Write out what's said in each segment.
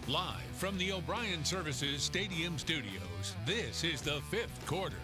Live from the O'Brien Services Stadium Studios, this is the fifth quarter.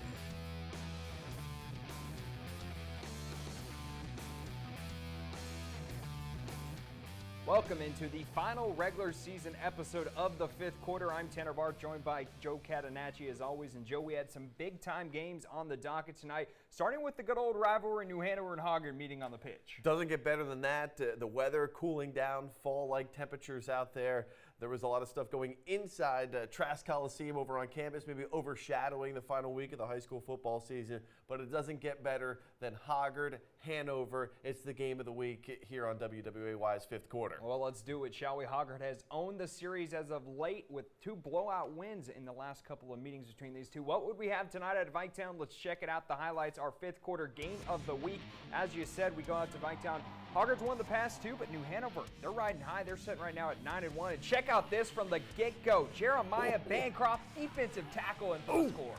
Welcome into the final regular season episode of the fifth quarter. I'm Tanner Barth, joined by Joe Catanacci as always. And Joe, we had some big-time games on the docket tonight, starting with the good old rivalry, New Hanover and Hocker meeting on the pitch. Doesn't get better than that. The weather cooling down, fall-like temperatures out there. There was a lot of stuff going inside Trask Coliseum over on campus, maybe overshadowing the final week of the high school football season. But it doesn't get better than Hocker, Hanover. It's the game of the week here on WWAY's fifth quarter. Well, let's do it, shall we? Hocker has owned the series as of late with two blowout wins in the last couple of meetings between these two. What would we have tonight at Viketown? Let's check it out. The highlights, our fifth quarter game of the week. As you said, we go out to Viketown. Hocker's won the past two, but New Hanover, they're riding high. They're sitting right now at 9-1. And check out this from the get-go. Jeremiah Bancroft, defensive tackle and full score.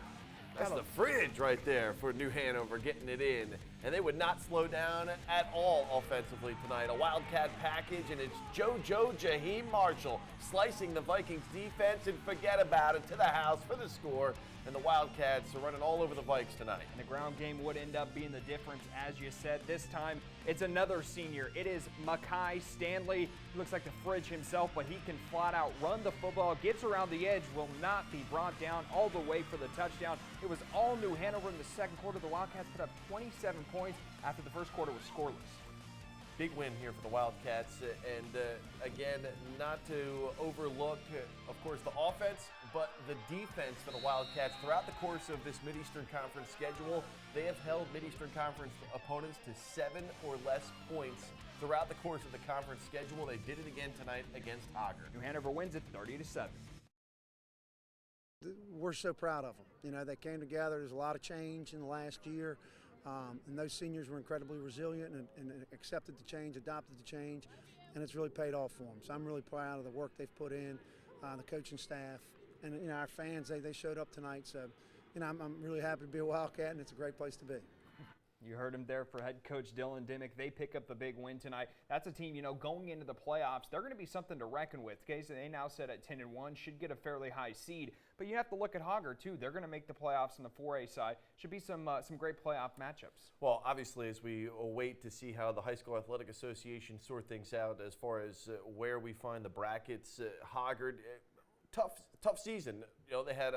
That's the fridge right there for New Hanover getting it in. And they would not slow down at all offensively tonight. A Wildcat package, and it's JoJo Jaheim Marshall slicing the Vikings defense, and forget about it, to the house for the score. And the Wildcats are running all over the Vikes tonight. And the ground game would end up being the difference, as you said. This time, it's another senior. It is Makai Stanley. He looks like the fridge himself, but he can flat out run the football, gets around the edge, will not be brought down all the way for the touchdown. It was all New Hanover in the second quarter. The Wildcats put up 27 points after the first quarter was scoreless. Big win here for the Wildcats, and again, not to overlook, of course, the offense, but the defense for the Wildcats. Throughout the course of this Mid-Eastern Conference schedule, they have held Mid-Eastern Conference opponents to 7 or less points throughout the course of the conference schedule. They did it again tonight against Hocker. New Hanover wins it 30-7. We're so proud of them. You know, they came together. There's a lot of change in the last year. And those seniors were incredibly resilient and accepted the change, adopted the change, and it's really paid off for them. So I'm really proud of the work they've put in, the coaching staff, and you know, our fans. They showed up tonight, so you know, I'm really happy to be a Wildcat, and it's a great place to be. You heard him there for head coach Dylan Dimmick. They pick up the big win tonight. That's a team, you know, going into the playoffs, they're going to be something to reckon with. Okay, so they now sit at 10-1, should get a fairly high seed. But you have to look at Hocker too. They're going to make the playoffs on the 4A side. Should be some great playoff matchups. Well, obviously, as we wait to see how the High School Athletic Association sort things out as far as where we find the brackets, Hocker, tough season. You know, they had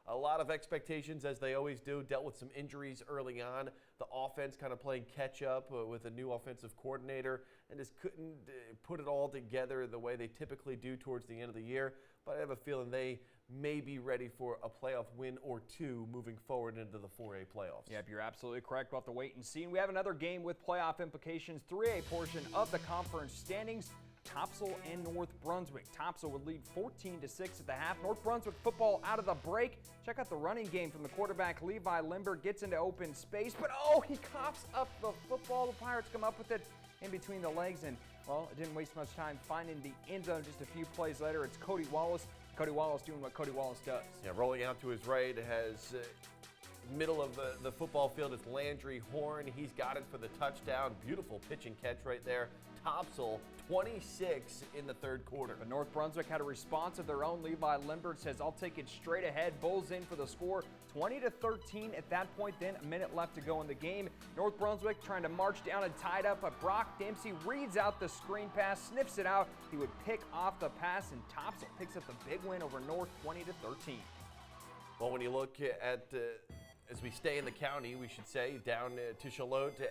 a lot of expectations, as they always do, dealt with some injuries early on. The offense kind of playing catch up with a new offensive coordinator, and just couldn't put it all together the way they typically do towards the end of the year. But I have a feeling they may be ready for a playoff win or two moving forward into the 4A playoffs. Yep, you're absolutely correct. We'll have to wait and see. And we have another game with playoff implications, 3A portion of the conference standings. Topsail and North Brunswick. Topsail would lead 14-6 at the half. North Brunswick football out of the break. Check out the running game from the quarterback. Levi Limber gets into open space, but he coughs up the football. The Pirates come up with it in between the legs, and well, it didn't waste much time finding the end zone. Just a few plays later, it's Cody Wallace. Cody Wallace doing what Cody Wallace does. Yeah, rolling out to his right, has middle of the football field is Landry Horn. He's got it for the touchdown. Beautiful pitch and catch right there. Topsail 26 in the third quarter. But North Brunswick had a response of their own. Levi Limbert says, I'll take it straight ahead. Bulls in for the score, 20-13 at that point. Then a minute left to go in the game. North Brunswick trying to march down and tied up, but Brock Dempsey reads out the screen pass, sniffs it out. He would pick off the pass, and Topsail picks up the big win over North, 20-13. Well, when you look at as we stay in the county, we should say, down to Charlotte, to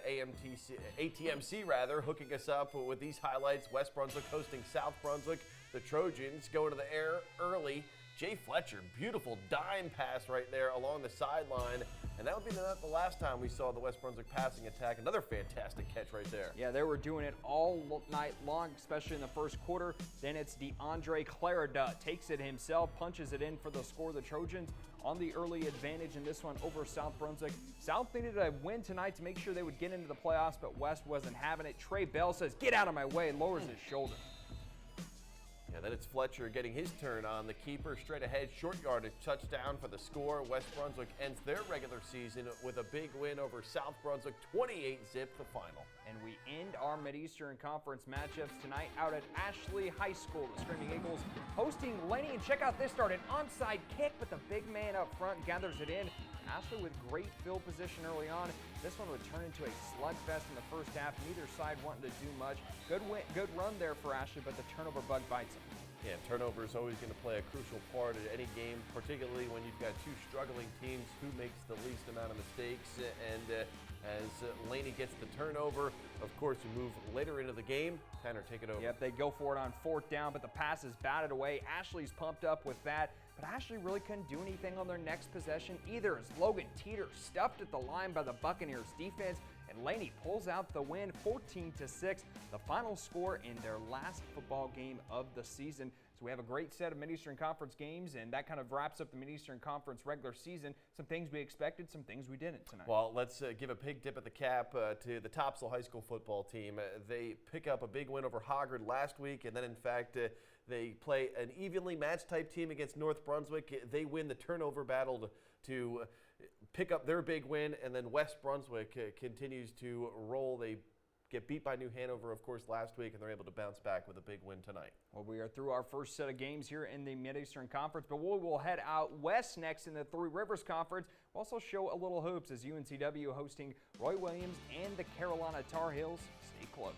ATMC, hooking us up with these highlights. West Brunswick hosting South Brunswick. The Trojans go to the air early. Jay Fletcher, beautiful dime pass right there along the sideline. And that would be not the last time we saw the West Brunswick passing attack. Another fantastic catch right there. Yeah, they were doing it all night long, especially in the first quarter. Then it's DeAndre Clarida, takes it himself, punches it in for the score. The Trojans on the early advantage in this one over South Brunswick. South needed a win tonight to make sure they would get into the playoffs, but West wasn't having it. Trey Bell says, get out of my way, lowers his shoulder. Yeah, Then it's Fletcher getting his turn on the keeper. Straight ahead, short yardage touchdown for the score. West Brunswick ends their regular season with a big win over South Brunswick, 28-zip the final. And we end our Mid-Eastern Conference matchups tonight out at Ashley High School. The Screaming Eagles hosting Laney. And check out this start, an onside kick, but the big man up front gathers it in. Ashley with great field position early on. This one would turn into a slugfest in the first half. Neither side wanting to do much. Good run there for Ashley, but the turnover bug bites him. Yeah, turnover is always going to play a crucial part at any game, particularly when you've got two struggling teams. Who makes the least amount of mistakes? And as Laney gets the turnover, of course, you move later into the game. Tanner, take it over. Yep, they go for it on 4th down, but the pass is batted away. Ashley's pumped up with that, but Ashley really couldn't do anything on their next possession either, as Logan Teeter stuffed at the line by the Buccaneers defense, and Laney pulls out the win, 14-6, the final score in their last football game of the season. So we have a great set of Mid-Eastern Conference games, and that kind of wraps up the Mid-Eastern Conference regular season. Some things we expected, some things we didn't tonight. Well, let's give a big tip at the cap to the Topsail High School football team. They pick up a big win over Hocker last week, and then, in fact, they play an evenly matched type team against North Brunswick. They win the turnover battle to pick up their big win, and then West Brunswick continues to roll. They get beat by New Hanover, of course, last week, and they're able to bounce back with a big win tonight. Well, we are through our first set of games here in the Mid-Eastern Conference, but we will head out west next in the Three Rivers Conference. We'll also show a little hoops as UNCW hosting Roy Williams and the Carolina Tar Heels. Stay close.